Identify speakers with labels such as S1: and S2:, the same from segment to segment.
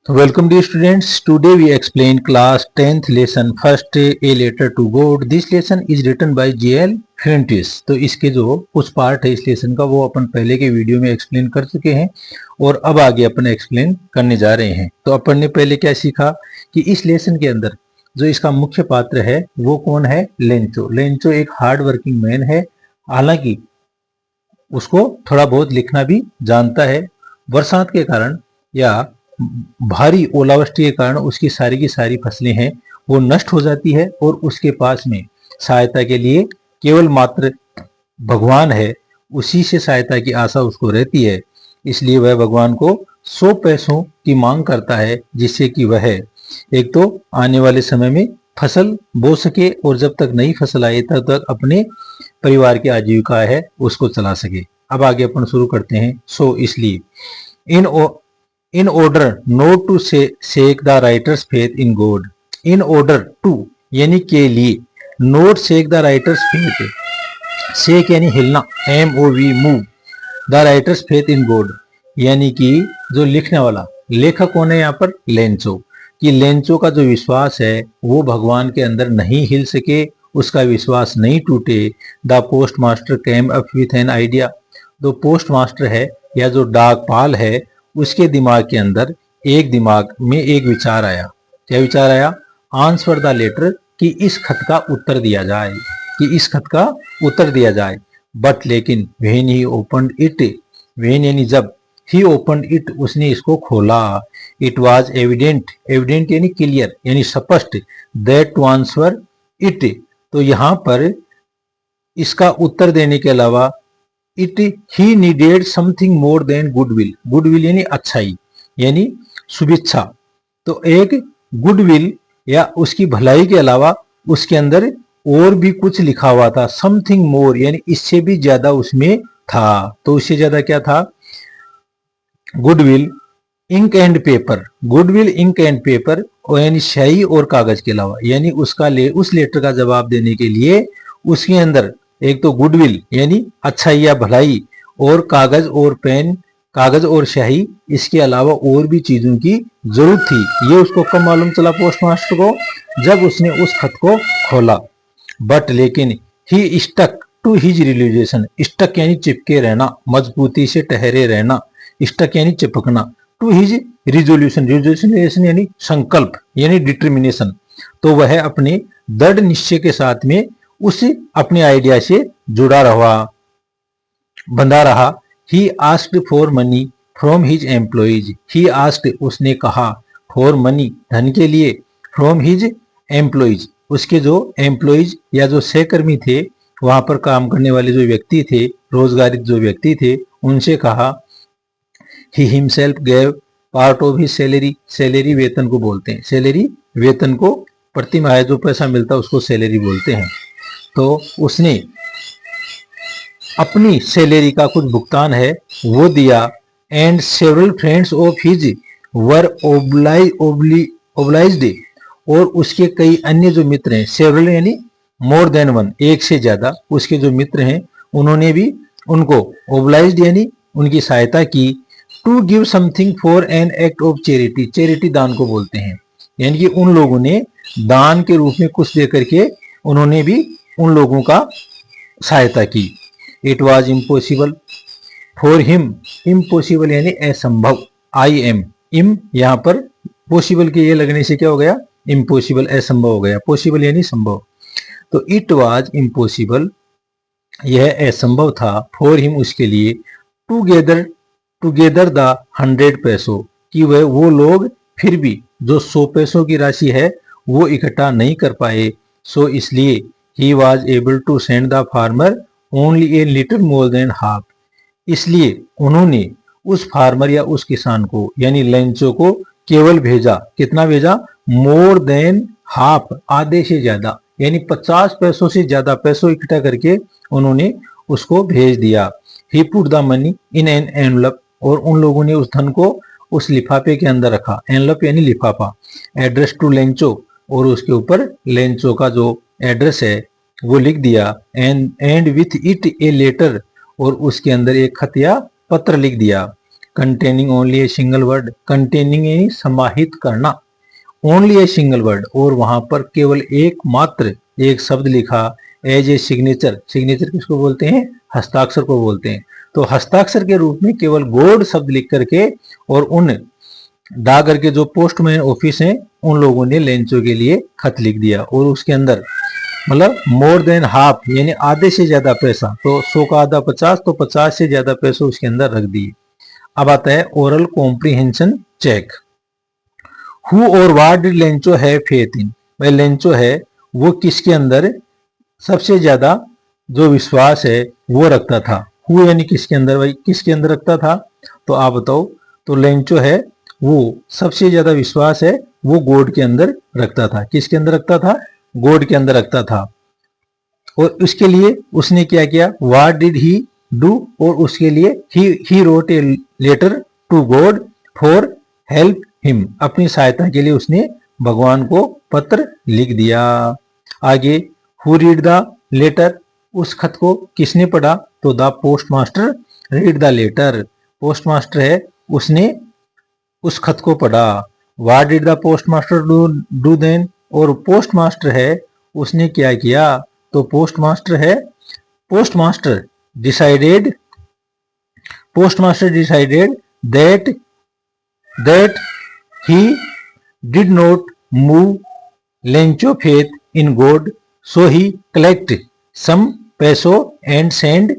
S1: Welcome dear students. Today we explain class 10th lesson first a letter to God. This lesson is written by J.L. Frentis. तो इसके जो कुछ part है इस lesson का वो अपन पहले के वीडियो में एक्सप्लेन कर चुके हैं और अब आगे अपन एक्सप्लेन करने जा रहे हैं। तो अपन ने पहले क्या सीखा कि इस लेसन के अंदर जो इसका मुख्य पात्र है वो कौन है? लेंचो। लेंचो एक हार्ड वर्किंग मैन है, हालांकि उसको थोड़ा बहुत लिखना भी जानता है। बरसात के कारण या भारी ओलावृष्टि के कारण उसकी सारी की सारी फसलें हैं वो नष्ट हो जाती है और उसके पास में सहायता के लिए केवल मात्र भगवान है, उसी से सहायता की आशा उसको रहती है। इसलिए वह भगवान को 100 पैसों की मांग करता है, जिससे कि वह एक तो आने वाले समय में फसल बो सके और जब तक नई फसल आए तब तक अपने परिवार की आजीविका है उसको चला सके। अब आगे अपन शुरू करते हैं। सो इसलिए in order not to shake the writer's faith in God, in order to यानी के लिए, not shake the writer's faith, shake यानी हिलना, MOV move, the writer's faith in God यानी कि जो लिखने वाला लेखक कौन है यहाँ पर? लेंचो। कि लेंचो का जो विश्वास है वो भगवान के अंदर नहीं हिल सके, उसका विश्वास नहीं टूटे। The post master came up with an idea, जो पोस्ट मास्टर है या जो डाकपाल है उसके दिमाग के अंदर दिमाग में एक विचार आया। क्या विचार आया? आंसर द लेटर, कि इस खत का उत्तर दिया जाए, कि इस खत का उत्तर दिया जाए। बट लेकिन when he opened it, when यानी जब, ही ओपनड इट उसने इसको खोला, इट वाज एविडेंट, एविडेंट यानी क्लियर यानी स्पष्ट, दैट टू आंसर इट, तो यहां पर इसका उत्तर देने के अलावा it he needed something more than goodwill, goodwill यानी अच्छाई यानी शुभेच्छा। तो एक गुडविल या उसकी भलाई के अलावा उसके अंदर और भी कुछ लिखा हुआ था, समथिंग मोर यानी इससे भी ज्यादा उसमें था। तो उससे ज्यादा क्या था? Goodwill ink and paper, goodwill ink and paper यानी स्याही और कागज के अलावा, यानी उस लेटर का जवाब देने के लिए उसके अंदर एक तो गुडविल यानी अच्छाई या भलाई और कागज और पेन, कागज और स्याही, इसके अलावा और भी चीजों की जरूरत थी। ये उसको कब मालूम चला पोस्ट मास्टर को? जब उसने उस खत को खोला। बट लेकिन ही स्टक टू हिज रिलीजिएशन, स्टक यानी चिपके रहना, मजबूती से ठहरे रहना, स्टक यानी चिपकना, टू हिज रिजोल्यूशन, रिजोल्यूशन यानी संकल्प यानी डिटर्मिनेशन। तो वह अपने दृढ़ निश्चय के साथ में उस अपने आइडिया से जुड़ा रहा, बंधा रहा। He asked for money from his employees, he asked उसने कहा, फॉर मनी धन के लिए, फ्रॉम हिज एम्प्लॉइज उसके जो एम्प्लॉइज या जो सहकर्मी थे, वहां पर काम करने वाले जो व्यक्ति थे, रोजगारित जो व्यक्ति थे, उनसे कहा। He himself gave part of his salary, salary वेतन को बोलते हैं, सैलरी वेतन को प्रति माह जो पैसा मिलता है उसको सैलरी बोलते हैं। तो उसने अपनी सैलरी का कुछ भुगतान है वो दिया। And several friends of his were obliged, और उसके कई अन्य जो मित्र हैं, सेवरल यानी मोर देन वन, एक से ज्यादा उसके जो मित्र हैं उन्होंने भी उनको ओब्लाइज्ड यानी उनकी सहायता की। To give something for an act of charity, charity दान को बोलते हैं, यानी कि उन लोगों ने दान के रूप में कुछ देकर के उन्होंने भी उन लोगों का सहायता की। It was impossible for him, impossible यानी असंभव, आई एम इम यहाँ पर पॉसिबल के ये लगने से क्या हो गया? इम्पॉसिबल, असंभव हो गया, पॉसिबल यानी संभव। तो इट वॉज इम्पॉसिबल यह असंभव था, फॉर हिम उसके लिए, टूगेदर द 100 पैसों, कि वह वो लोग फिर भी जो 100 पैसों की राशि है वो इकट्ठा नहीं कर पाए। सो इसलिए he was able to send the farmer only a little more than half, इसलिए उन्होंने उस फार्मर या उस किसान को यानी लेंचो को केवल भेजा, कितना भेजा? मोर देन हाफ, आधे से ज्यादा, यानी 50 पैसों से ज्यादा पैसों इकट्ठा करके उन्होंने उसको भेज दिया। He put the money in an envelope, और उन लोगों ने उस धन को उस लिफाफे के अंदर रखा, एनवलप यानी लिफाफा। एड्रेस टू लेंचो, और उसके ऊपर लेंचो का जो एड्रेस है वो लिख दिया। And with it a letter, और उसके अंदर एक खत या पत्र लिख दिया। Containing only a single word, containing यानी समाहित करना, ओनली ए सिंगल वर्ड और वहां पर केवल एकमात्र एक शब्द लिखा, एज ए सिग्नेचर, सिग्नेचर किसको बोलते हैं, हस्ताक्षर को बोलते हैं, तो हस्ताक्षर के रूप में केवल गोड शब्द लिख करके और उन डाकघर के जो पोस्टमैन ऑफिस हैं उन लोगों ने लेंचो के लिए खत लिख दिया और उसके अंदर मतलब मोर देन हाफ यानी आधे से ज्यादा पैसा, तो 100 का आधा 50, तो 50 से ज्यादा पैसे उसके अंदर रख दिए। अब आता है ओरल कॉम्प्रीहेंशन चेक। हु और what did Lencho have faith in, भाई लेंचो है वो किसके अंदर सबसे ज्यादा जो विश्वास है वो रखता था। हु यानी किसके अंदर, भाई किसके अंदर रखता था, तो आप बताओ। तो लेंचो है वो सबसे ज्यादा विश्वास है वो गॉड के अंदर रखता था। किसके अंदर रखता था, गॉड के अंदर रखता था। और उसके लिए उसने क्या किया, व्हाट डिड ही डू, और उसके लिए ही wrote a letter to God for help him, अपनी सहायता के लिए उसने भगवान को पत्र लिख दिया। आगे हु रीड द लेटर, उस खत को किसने पढ़ा, तो the post master read the letter, post master है उसने उस खत को पढ़ा। What did the post master do then, और पोस्ट मास्टर है उसने क्या किया, तो पोस्ट मास्टर है post master decided that he did not move Lencho faith in God, so he collect some pesos and send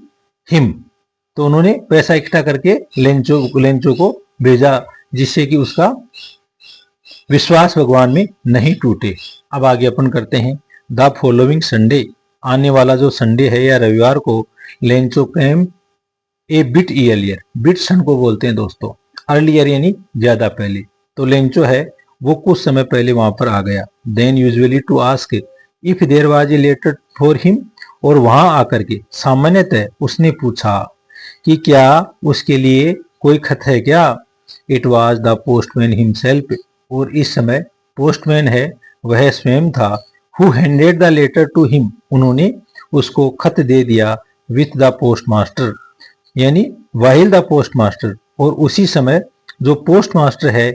S1: him, तो उन्होंने पैसा इकट्ठा करके लेंचो को भेजा जिससे कि उसका विश्वास भगवान में नहीं टूटे। अब आगे अपन करते हैं द फॉलोइंग संडे, आने वाला जो संडे है या रविवार को Lencho came a bit earlier, bit sun को बोलते हैं दोस्तों, अर्लियर यानी ज्यादा पहले, तो लेंचो है वो कुछ समय पहले वहां पर आ गया। Then usually to ask if there was a letter for him, और वहां आकर के सामान्यतः उसने पूछा कि क्या उसके लिए कोई खत है क्या। It was the postman himself, और इस समय पोस्टमैन है वह स्वयं था। Who handed the letter to him, उन्होंने उसको खत दे दिया विथ द पोस्ट मास्टर यानी वाहिल द पोस्ट मास्टर, और उसी समय जो पोस्ट मास्टर है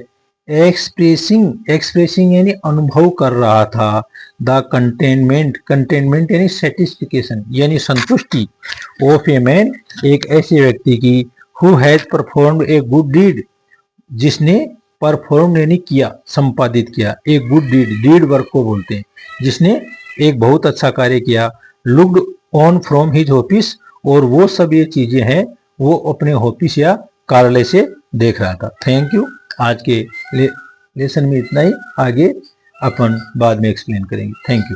S1: एक्सप्रेसिंग यानी अनुभव कर रहा था द कंटेनमेंट यानी सेटिस्फिकेशन यानी संतुष्टि ऑफ ए मैन, एक ऐसे व्यक्ति की who has performed a good deed, जिसने परफॉर्म यानी किया, संपादित किया, एक गुड डीड वर्क को बोलते हैं, जिसने एक बहुत अच्छा कार्य किया। Looked on from his office, और वो सब ये चीजें हैं वो अपने ऑफिस या कार्यालय से देख रहा था। Thank you. आज के लेसन में इतना ही, आगे अपन बाद में एक्सप्लेन करेंगे। Thank you.